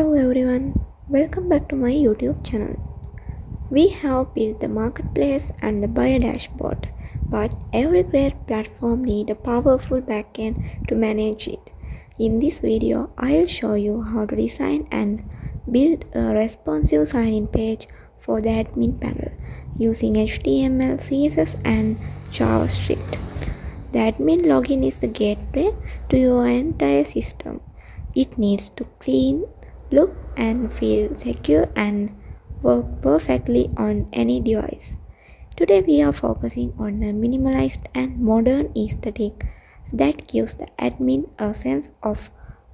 Hello everyone, welcome back to my YouTube channel. We have built the marketplace and the buyer dashboard, but every great platform needs a powerful backend to manage it. In this video, I'll show you how to design and build a responsive sign-in page for the admin panel using HTML, CSS and JavaScript. The admin login is the gateway to your entire system. It needs to clean, look and feel secure and work perfectly on any device. Today we are focusing on a minimalized and modern aesthetic that gives the admin a sense of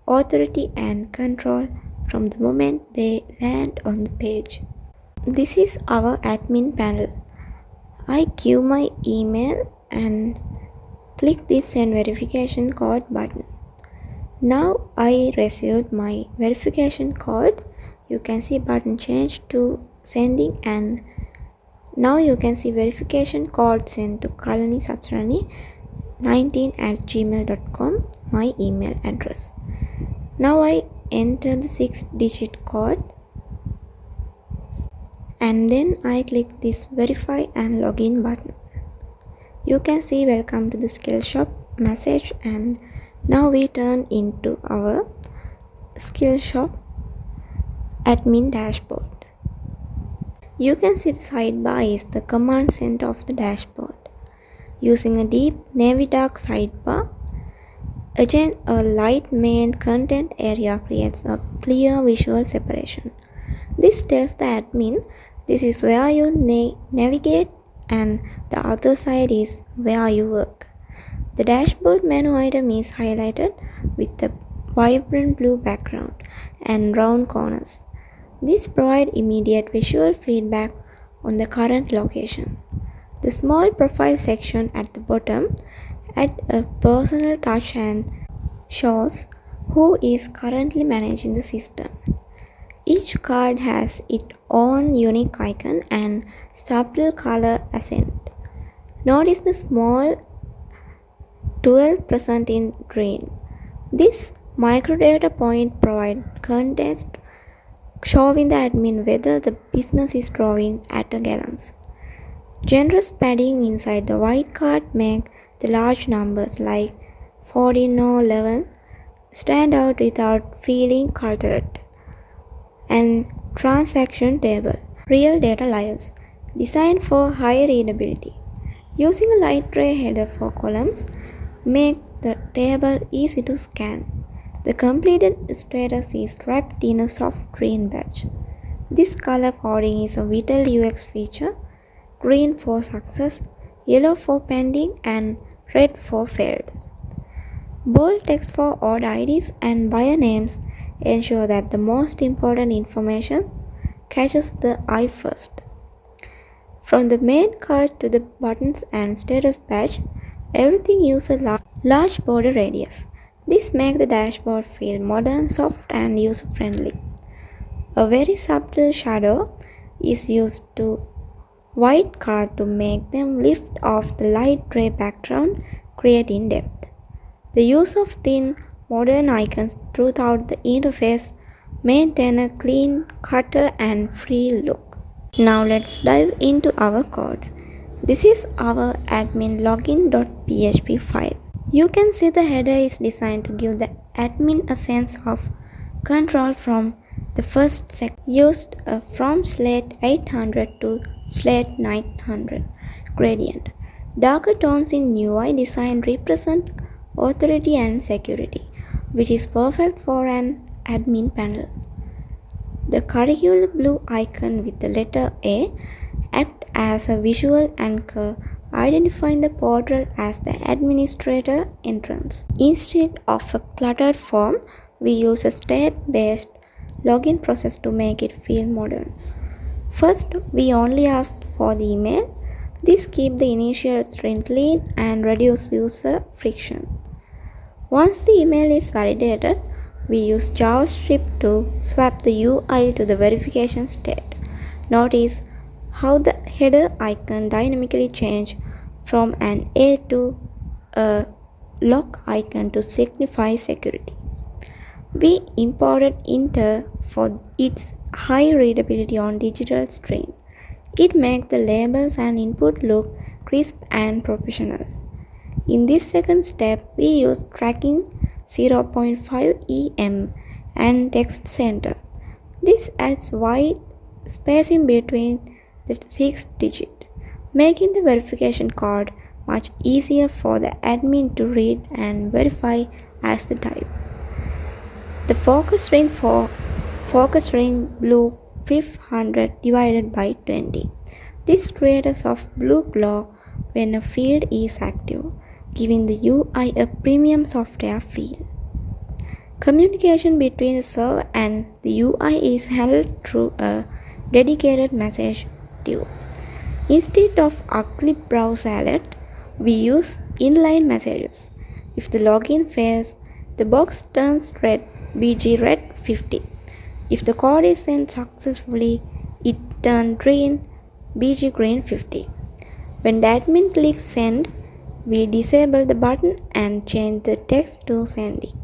authority and control from the moment they land on the page. This is our admin panel. I give my email and click this send verification code button. Now I received my verification code. You can see button change to sending, and now you can see verification code sent to kalani19@gmail.com, my email address. Now I enter the 6-digit code and then I click this verify and login button. You can see welcome to the Skillshop message, and now we turn into our Skillshop admin dashboard. You can see the sidebar is the command center of the dashboard. Using a deep navy dark sidebar, again a light main content area creates a clear visual separation. This tells the admin this is where you navigate and the other side is where you work. The dashboard menu item is highlighted with a vibrant blue background and round corners. This provides immediate visual feedback on the current location. The small profile section at the bottom adds a personal touch and shows who is currently managing the system. Each card has its own unique icon and subtle color accent. Notice the small 12 present in green. This microdata point provides context showing the admin whether the business is drawing at a glance. Generous padding inside the white card make the large numbers like 14 or 11 stand out without feeling cluttered. And transaction table, real data lives, designed for high readability. Using a light gray header for columns, make the table easy to scan. The completed status is wrapped in a soft green badge. This color coding is a vital UX feature: green for success, yellow for pending, and red for failed. Bold text for odd IDs and buyer names ensure that the most important information catches the eye first. From the main card to the buttons and status badge, everything uses a large border radius. This makes the dashboard feel modern, soft, and user-friendly. A very subtle shadow is used to white card to make them lift off the light gray background, creating depth. The use of thin, modern icons throughout the interface maintain a clean, cutter, and free look. Now let's dive into our code. This is our admin login.php file. You can see the header is designed to give the admin a sense of control from the first second. Used a from slate 800 to slate 900 gradient. Darker tones in UI design represent authority and security, which is perfect for an admin panel. The curricular blue icon with the letter A acts as a visual anchor, identifying the portal as the administrator entrance. Instead of a cluttered form, we use a state-based login process to make it feel modern. First, we only ask for the email. This keeps the initial string clean and reduces user friction. Once the email is validated, we use JavaScript to swap the UI to the verification state. Notice how the header icon dynamically changes from an A to a lock icon to signify security. We imported Inter for its high readability on digital screen. It makes the labels and input look crisp and professional. In this second step, we use tracking 0.5 em and text center. This adds wide spacing between the 6 digits, making the verification code much easier for the admin to read and verify as they type. The focus ring blue 500 divided by 20. This creates a soft blue glow when a field is active, giving the UI a premium software feel. Communication between the server and the UI is handled through a dedicated message queue. Instead of ugly browse alert, we use inline messages. If the login fails, the box turns red, BG red 50. If the code is sent successfully, it turns green, BG green 50. When the admin clicks send, we disable the button and change the text to sending.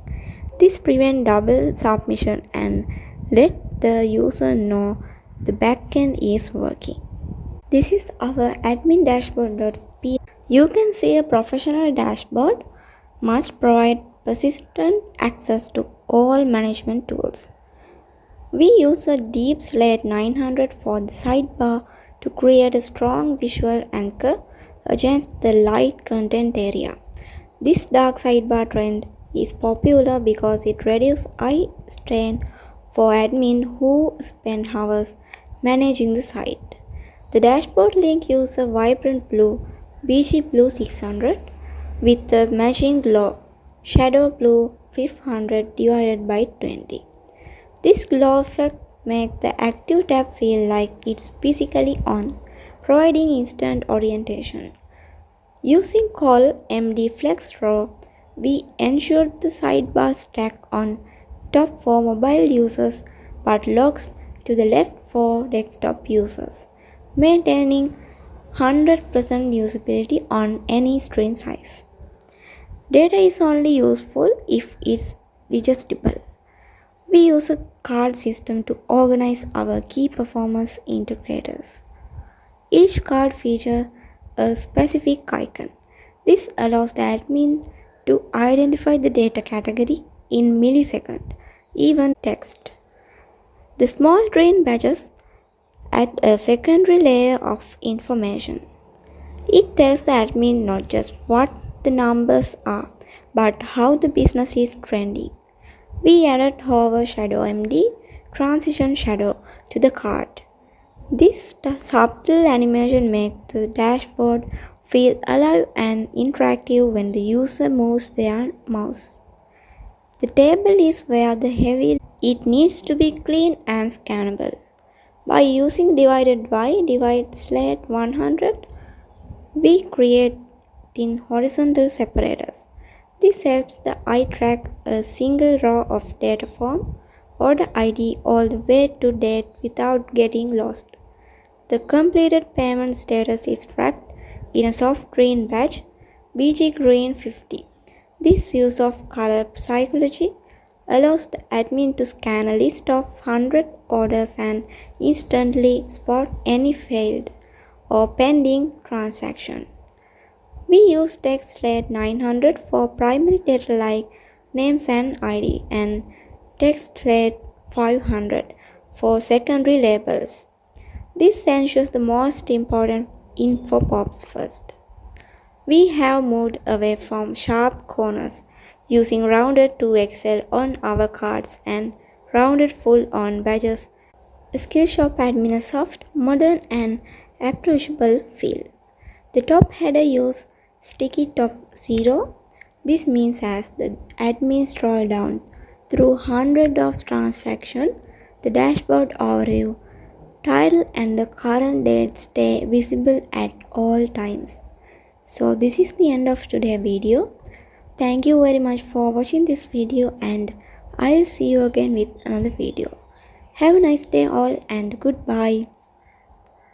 This prevents double submission and let the user know the backend is working. This is our admin dashboard.py. You can see a professional dashboard must provide persistent access to all management tools. We use a deep slate 900 for the sidebar to create a strong visual anchor against the light content area. This dark sidebar trend is popular because it reduces eye strain for admin who spend hours managing the site. The dashboard link uses a vibrant blue BG Blue 600 with a matching glow Shadow Blue 500 divided by 20. This glow effect makes the active tab feel like it's physically on, providing instant orientation. Using call MD Flex Row, we ensured the sidebar stack on top for mobile users but locks to the left for desktop users, maintaining 100% usability on any screen size. Data is only useful if it's digestible. We use a card system to organize our key performance indicators. Each card features a specific icon. This allows the admin to identify the data category in milliseconds, even text. The small green badges add a secondary layer of information. It tells the admin not just what the numbers are, but how the business is trending. We added hover shadow MD transition shadow to the card. This subtle animation makes the dashboard feel alive and interactive when the user moves their mouse. The table is where the heavy it needs to be clean and scannable. By using divided by divide slate 100, we create thin horizontal separators. This helps the eye track a single row of data form or the ID all the way to date without getting lost. The completed payment status is wrapped in a soft green badge, BG Green 50. This use of color psychology allows the admin to scan a list of 100 orders and instantly spot any failed or pending transaction. We use text slate 900 for primary data like names and ID and text slate 500 for secondary labels. This ensures the most important info pops first. We have moved away from sharp corners, using rounded to excel on our cards and rounded full on badges. The Skillshop admin a soft, modern and approachable feel. The top header uses sticky top 0. This means as the admin scroll down through hundreds of transactions, the dashboard overview, title and the current date stay visible at all times. So this is the end of today's video. Thank you very much for watching this video and I'll see you again with another video. Have a nice day all and goodbye.